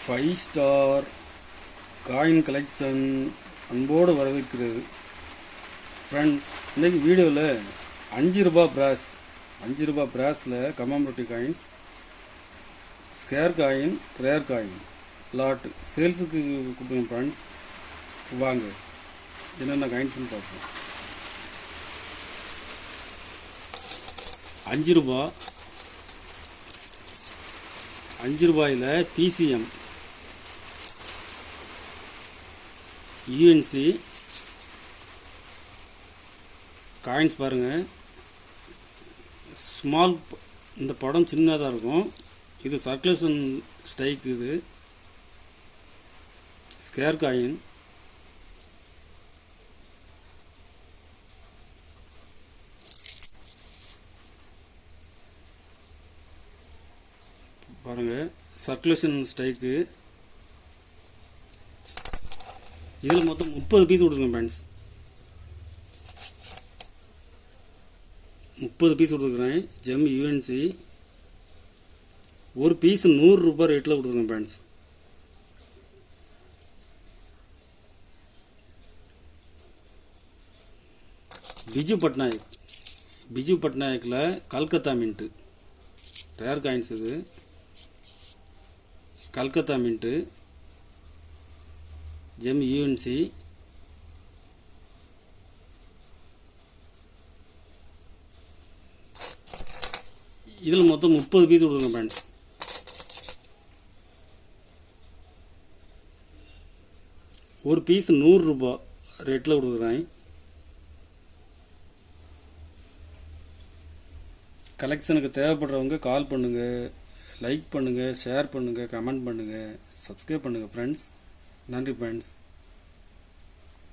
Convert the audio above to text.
Five star coin collection அன்போடு வரவேற்கிறது. Friends, இன்றைக்கி வீடியோவில் 5 ரூபா பிராஸில் commemorative coins, scarce coin, rare coin lot சேல்ஸுக்கு கொடுத்துருங்க. ஃப்ரெண்ட்ஸ், வாங்க என்னென்ன காயின்ஸ்னு பார்ப்போம். 5 ரூபாயில் பிசிஎம், யூஎன்சி காயின்ஸ் பாருங்கள். ஸ்மால், இந்த படம் சின்னதாக இருக்கும். இது சர்க்குலேஷன் ஸ்டைக். இது ஸ்கேர் காயின், பாருங்கள், சர்க்குலேஷன் ஸ்டைக்கு. இதில் மொத்தம் 30 பீஸ் கொடுத்துருங்க ஃப்ரெண்ட்ஸ். 30 பீஸ் கொடுத்துருக்குறேன். ஜெம் யூஎன்சி ஒரு பீஸ் 100 ரூபாய் ரேட்டில் கொடுத்துருங்க ஃப்ரெண்ட்ஸ். பிஜு பட்நாயக்கில் கல்கத்தா மின்ட்டு ரேர் காயின்ஸ். இது கல்கத்தா மின்ட்டு, ஜெம் யூஎன்சி, இதில் மொத்தம் 30 பீஸ் கொடுங்க ஃப்ரெண்ட்ஸ். ஒரு பீஸ் 100 ரூபாய் ரேட்டில் கொடுக்குறேன். கலெக்ஷனுக்கு தேவைப்படுறவங்க கால் பண்ணுங்கள், லைக் பண்ணுங்கள், ஷேர் பண்ணுங்கள், கமெண்ட் பண்ணுங்கள், சப்ஸ்கிரைப் பண்ணுங்கள் ஃப்ரெண்ட்ஸ். நன்றி ஃப்ரெண்ட்ஸ்.